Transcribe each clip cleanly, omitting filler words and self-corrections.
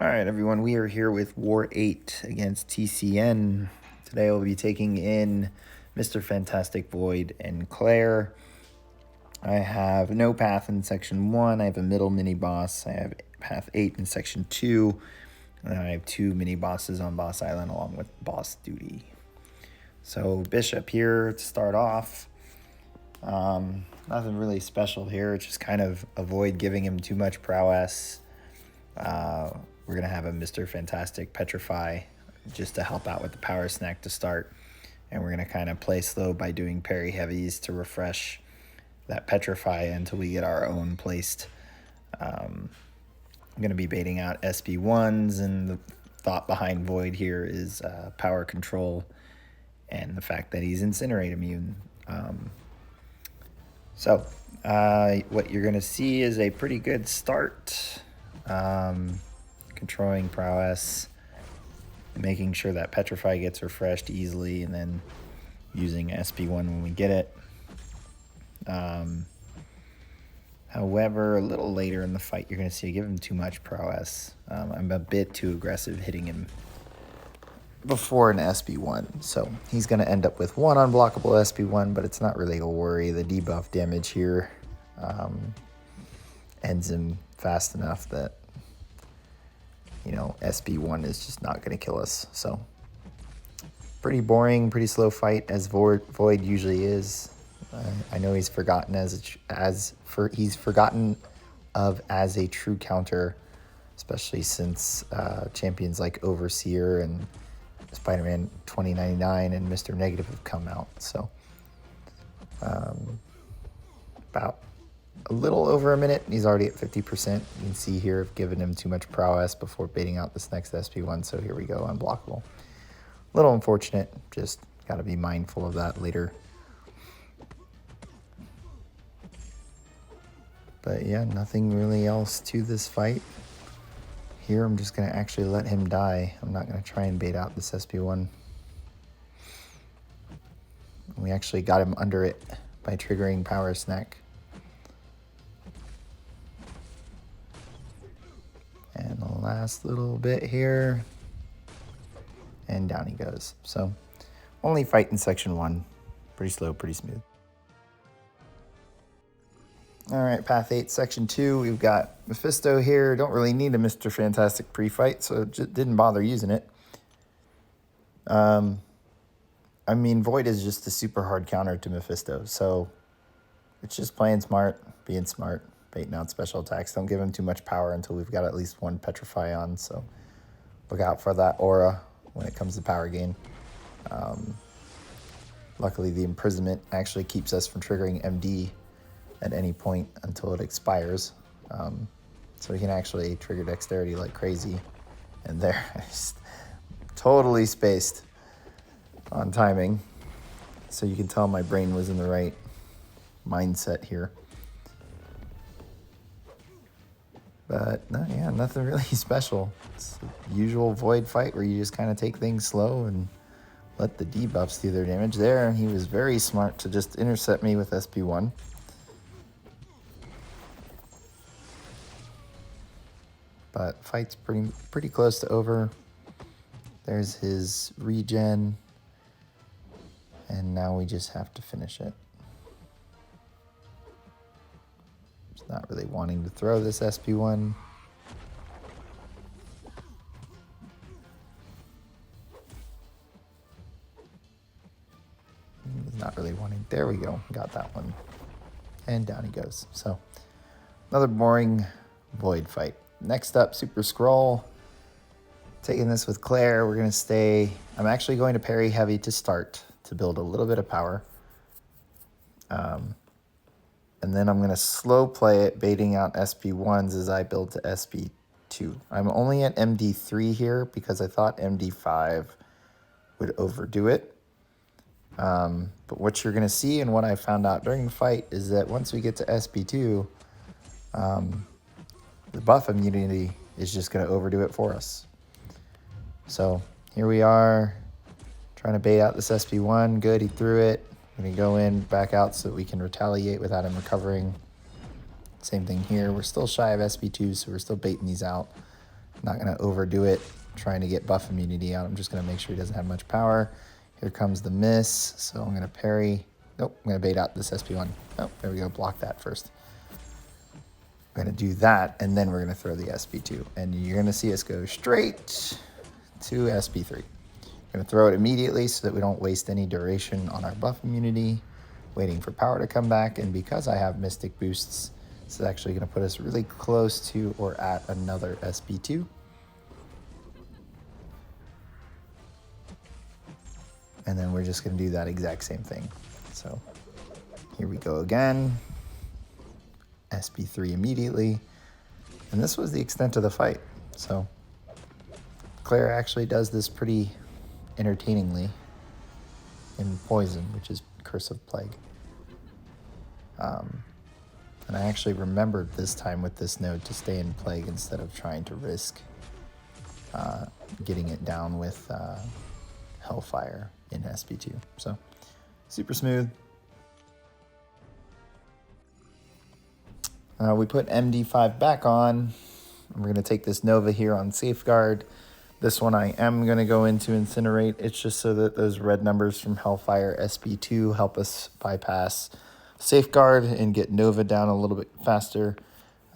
All right, everyone, we are here with War 8 against TCN. Today we'll be taking in Mr. Fantastic Void and Claire. I have no path in section 1. I have a middle mini-boss. I have path 8 in section 2. And I have 2 mini-bosses on Boss Island along with boss duty. So Bishop here to start off. Nothing really special here. It's just kind of avoid giving him too much prowess. We're going to have a Mr. Fantastic Petrify just to help out with the power snack to start. And we're going to kind of play slow by doing parry heavies to refresh that Petrify until we get our own placed. I'm going to be baiting out SB1s, and the thought behind Void here is power control and the fact that he's Incinerate immune. So what you're going to see is a pretty good start. Controlling prowess, making sure that Petrify gets refreshed easily, and then using SB1 when we get it. However, a little later in the fight, you're going to see I give him too much prowess. I'm a bit too aggressive hitting him before an SB1, so he's going to end up with one unblockable SB1, but it's not really a worry. The debuff damage here ends him fast enough that, you know, SB1 is just not going to kill us. So pretty boring, pretty slow fight, as Void usually is. I know he's forgotten he's forgotten of as a true counter, especially since champions like Overseer and Spider-Man 2099 and Mr. Negative have come out. So about a little over a minute, he's already at 50%. You can see here I've given him too much prowess before baiting out this next SP1, so here we go, unblockable. A little unfortunate, just got to be mindful of that later. But yeah, nothing really else to this fight. Here I'm just going to actually let him die. I'm not going to try and bait out this SP1. We actually got him under it by triggering Power Snack. And the last little bit here, and down he goes. So only fight in section 1. Pretty slow, pretty smooth. All right, path 8, section 2. We've got Mephisto here. Don't really need a Mr. Fantastic pre-fight, so just didn't bother using it. I mean, Void is just a super hard counter to Mephisto, so it's just playing smart, being smart. Baiting out special attacks. Don't give him too much power until we've got at least one Petrify on, so look out for that aura when it comes to power gain. Luckily, the imprisonment actually keeps us from triggering MD at any point until it expires. So we can actually trigger dexterity like crazy. And there, I just totally spaced on timing. So you can tell my brain was in the right mindset here. But yeah, nothing really special. It's the usual Void fight where you just kind of take things slow and let the debuffs do their damage. There, he was very smart to just intercept me with SP1. But fight's pretty close to over. There's his regen. And now we just have to finish it. Not really wanting to throw this SP1. He's not really wanting. There we go. Got that one. And down he goes. So another boring Void fight. Next up, Super Skrull. Taking this with Claire. We're going to stay. I'm actually going to parry heavy to start to build a little bit of power. And then I'm going to slow play it, baiting out SP1s as I build to SP2. I'm only at MD3 here because I thought MD5 would overdo it. But what you're going to see and what I found out during the fight is that once we get to SP2, the buff immunity is just going to overdo it for us. So here we are trying to bait out this SP1. Good, he threw it. I'm going to go in, back out so that we can retaliate without him recovering. Same thing here. We're still shy of SP2, so we're still baiting these out. Not going to overdo it trying to get buff immunity out. I'm just going to make sure he doesn't have much power. Here comes the miss, so I'm going to parry. Nope, I'm going to bait out this SP1. Oh, there we go, block that first. We're going to do that, and then we're going to throw the SP2. And you're going to see us go straight to SP3. We're going to throw it immediately so that we don't waste any duration on our buff immunity, waiting for power to come back. And because I have Mystic boosts, this is actually going to put us really close to or at another SP2. And then we're just going to do that exact same thing. So here we go again. SP3 immediately. And this was the extent of the fight. So Claire actually does this pretty entertainingly in Poison, which is Curse of Plague. And I actually remembered this time with this node to stay in Plague instead of trying to risk getting it down with Hellfire in SP2. So super smooth. We put MD5 back on. We're going to take this Nova here on Safeguard. This one I am going to go into Incinerate. It's just so that those red numbers from Hellfire SP2 help us bypass Safeguard and get Nova down a little bit faster.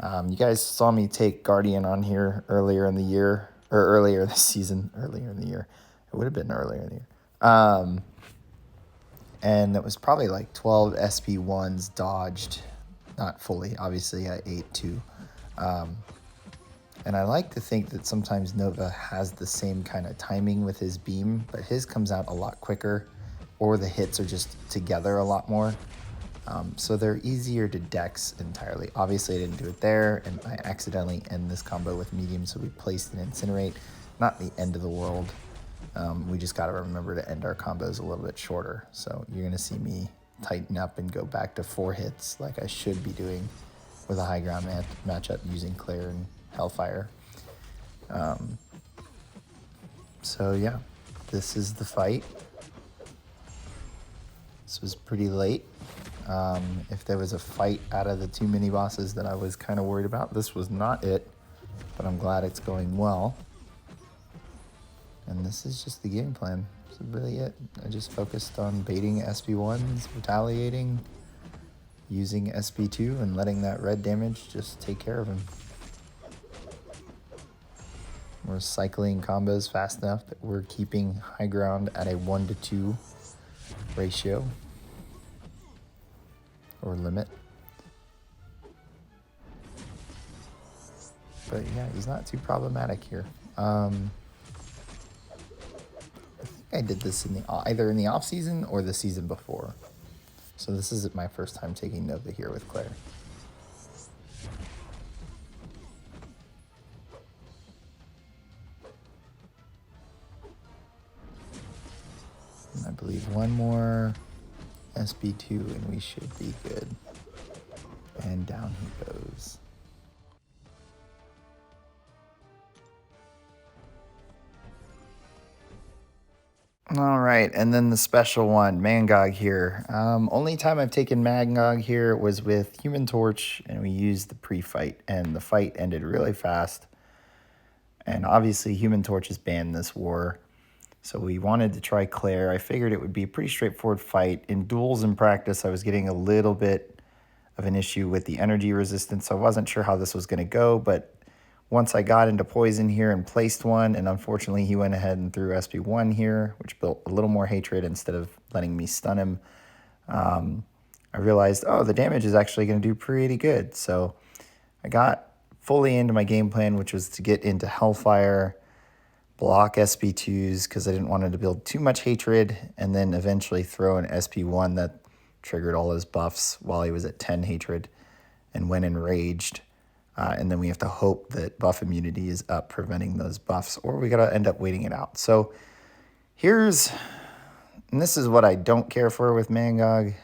You guys saw me take Guardian on here earlier in the year, or earlier this season, earlier in the year. It would have been earlier in the year. And it was probably like 12 SP1s dodged. Not fully, obviously I ate 2. And I like to think that sometimes Nova has the same kind of timing with his beam, but his comes out a lot quicker, or the hits are just together a lot more. So they're easier to dex entirely. Obviously I didn't do it there, and I accidentally end this combo with medium, so we placed an Incinerate. Not the end of the world. We just gotta remember to end our combos a little bit shorter. So you're gonna see me tighten up and go back to 4 hits like I should be doing with a high ground matchup using Claire and Hellfire. So yeah, this is the fight. This was pretty late. If there was a fight out of the 2 mini bosses that I was kind of worried about, this was not it, but I'm glad it's going well. And this is just the game plan. This is really it. I just focused on baiting SP1s, retaliating, using SP2, and letting that red damage just take care of him. We're cycling combos fast enough that we're keeping high ground at a 1-to-2 ratio or limit. But yeah, he's not too problematic here. I did this in either in the off season or the season before. So this is my first time taking Nova here with Claire. And I believe one more SB2 and we should be good. And down he goes. All right, and then the special one, Mangog here. Only time I've taken Mangog here was with Human Torch, and we used the pre-fight, and the fight ended really fast. And obviously, Human Torch is banned this war, so we wanted to try Claire. I figured it would be a pretty straightforward fight. In duels in practice, I was getting a little bit of an issue with the energy resistance, so I wasn't sure how this was going to go, but once I got into Poison here and placed one, and unfortunately he went ahead and threw SP1 here, which built a little more hatred instead of letting me stun him. I realized, oh, the damage is actually going to do pretty good. So I got fully into my game plan, which was to get into Hellfire, block SP2s because I didn't want him to build too much hatred, and then eventually throw an SP1 that triggered all his buffs while he was at 10 hatred and went enraged. And then we have to hope that buff immunity is up, preventing those buffs, or we got to end up waiting it out. So and this is what I don't care for with Mangog.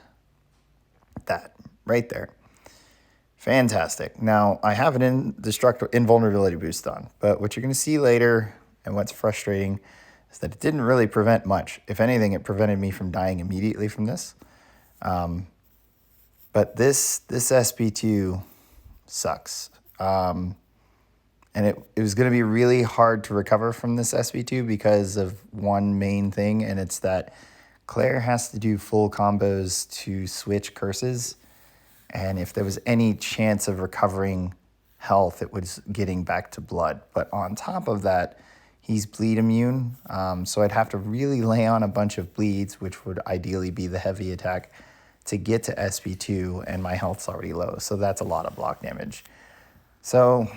That right there. Fantastic. Now, I have an invulnerability boost on, but what you're going to see later, and what's frustrating, is that it didn't really prevent much. If anything, it prevented me from dying immediately from this. But this SP2 sucks. And it was going to be really hard to recover from this SB2 because of one main thing, and it's that Claire has to do full combos to switch curses. And if there was any chance of recovering health, it was getting back to blood. But on top of that, he's bleed immune. So I'd have to really lay on a bunch of bleeds, which would ideally be the heavy attack, to get to SB2, and my health's already low. So that's a lot of block damage. So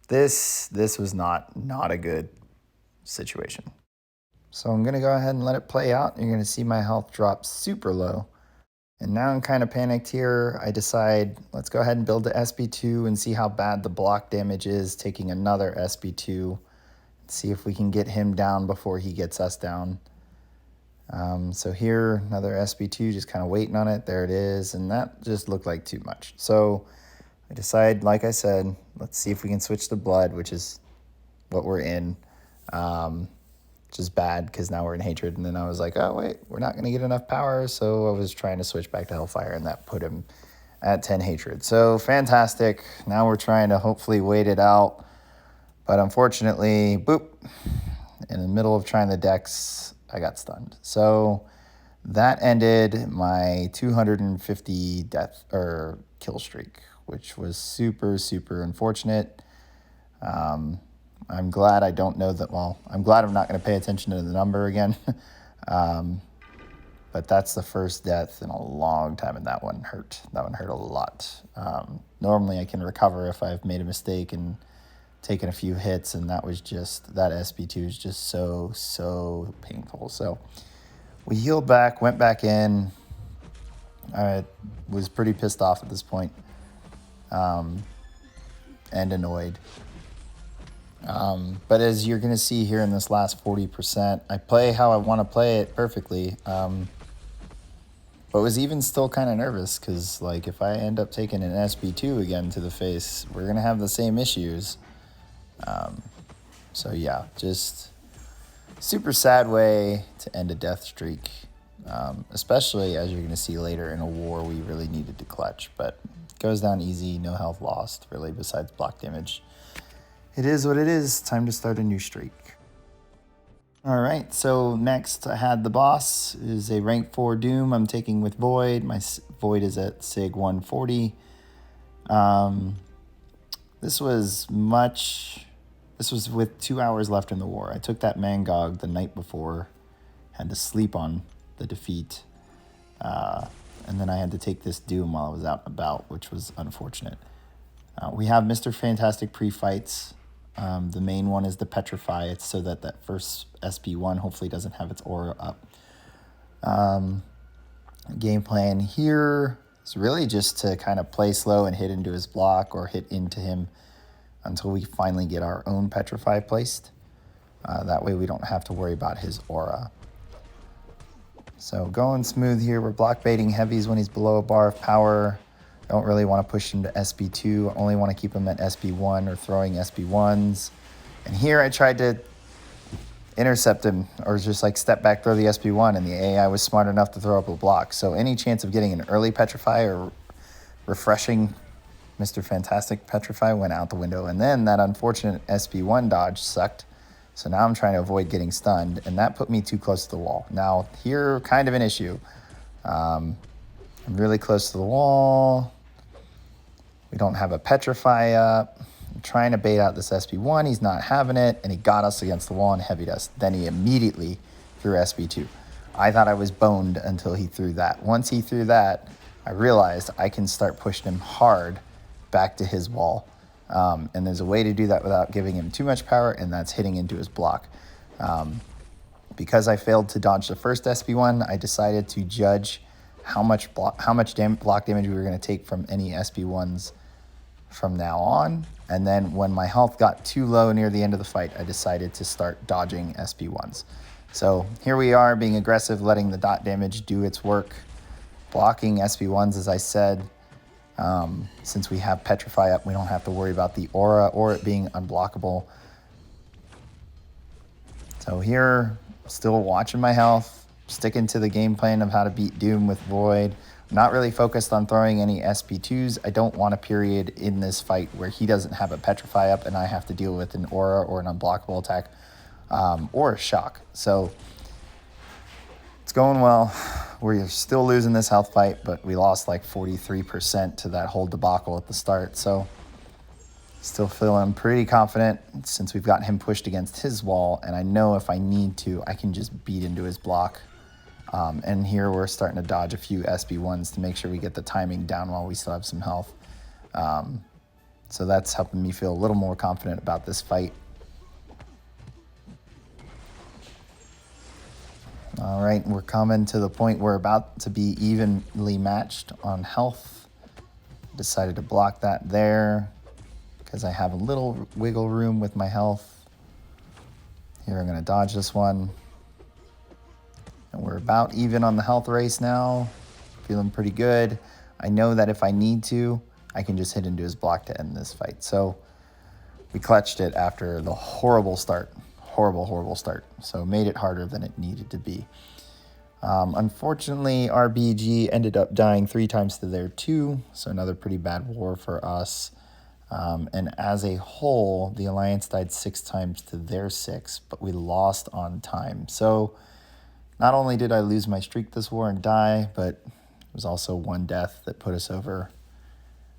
this was not a good situation. So I'm going to go ahead and let it play out. You're going to see my health drop super low. And now I'm kind of panicked here. I decide, let's go ahead and build the SB2 and see how bad the block damage is, taking another SB2. See if we can get him down before he gets us down. So here, another SB2, just kind of waiting on it. There it is. And that just looked like too much. So I decide, like I said, let's see if we can switch to blood, which is what we're in. Which is bad because now we're in hatred. And then I was like, oh, wait, we're not going to get enough power. So I was trying to switch back to Hellfire, and that put him at 10 hatred. So fantastic. Now we're trying to hopefully wait it out. But unfortunately, boop, in the middle of trying the decks, I got stunned. So that ended my 250 death or kill streak, which was super, super unfortunate. I'm glad I don't know that. Well, I'm glad I'm not going to pay attention to the number again. But that's the first death in a long time, and that one hurt. That one hurt a lot. Normally I can recover if I've made a mistake and taken a few hits, and that was just, that SB2 is just so painful. So we healed back, went back in. I was pretty pissed off at this point, and annoyed. But as you're going to see here in this last 40%, I play how I want to play it perfectly. But was even still kind of nervous because, like, if I end up taking an SB2 again to the face, we're going to have the same issues. So yeah, just super sad way to end a death streak. Especially as you're going to see later in a war we really needed to clutch. But it goes down easy, no health lost, really, besides block damage. It is what it is. Time to start a new streak. All right, so next I had the boss. It is a rank 4 Doom I'm taking with Void. My Void is at Sig 140. This was with 2 hours left in the war. I took that Mangog the night before, had to sleep on the defeat, and then I had to take this Doom while I was out and about, which was unfortunate. We have Mr. Fantastic pre-fights. The main one is the Petrify. It's so that that first SB1 hopefully doesn't have its aura up. Game plan here is really just to kind of play slow and hit into his block or hit into him until we finally get our own Petrify placed. That way we don't have to worry about his aura. So going smooth here. We're block baiting heavies when he's below a bar of power. Don't really want to push him to SB2. Only want to keep him at SB1 or throwing SB1s. And here I tried to intercept him or just like step back, throw the SB1, and the AI was smart enough to throw up a block. So any chance of getting an early Petrify or refreshing Mr. Fantastic Petrify went out the window. And then that unfortunate SB1 dodge sucked. So now I'm trying to avoid getting stunned, and that put me too close to the wall. Now here, kind of an issue. I'm really close to the wall. We don't have a Petrify up. I'm trying to bait out this SB1. He's not having it, and he got us against the wall and heavied us. Then he immediately threw SB2. I thought I was boned until he threw that. Once he threw that, I realized I can start pushing him hard back to his wall. And there's a way to do that without giving him too much power, and that's hitting into his block. Because I failed to dodge the first SB1, I decided to judge how much block damage we were going to take from any SB1s from now on. And then when my health got too low near the end of the fight, I decided to start dodging SB1s. So here we are being aggressive, letting the dot damage do its work, blocking SB1s, as I said. Since we have Petrify up, we don't have to worry about the aura or it being unblockable. So here, still watching my health, sticking to the game plan of how to beat Doom with Void. Not really focused on throwing any SP2s. I don't want a period in this fight where he doesn't have a Petrify up and I have to deal with an Aura or an unblockable attack or a Shock. So it's going well. We're still losing this health fight, but we lost like 43% to that whole debacle at the start. So still feeling pretty confident since we've got him pushed against his wall. And I know if I need to, I can just beat into his block. And here we're starting to dodge a few SB1s to make sure we get the timing down while we still have some health. So that's helping me feel a little more confident about this fight. All right, we're coming to the point where we're about to be evenly matched on health. Decided to block that there because I have a little wiggle room with my health. Here I'm going to dodge this one. And we're about even on the health race now. Feeling pretty good. I know that if I need to, I can just hit into his block to end this fight. So we clutched it after the horrible start. Horrible start. So made it harder than it needed to be. Unfortunately, RBG ended up dying 3 times to their 2. So another pretty bad war for us. And as a whole, the Alliance died 6 times to their 6, but we lost on time. So not only did I lose my streak this war and die, but it was also 1 death that put us over,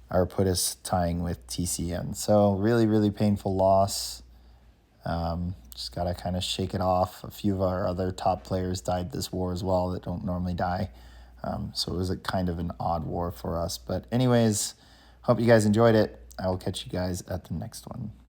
or put us tying with TCN. So really painful loss. Just got to kind of shake it off. A few of our other top players died this war as well that don't normally die. So it was a kind of an odd war for us. But anyways, hope you guys enjoyed it. I will catch you guys at the next one.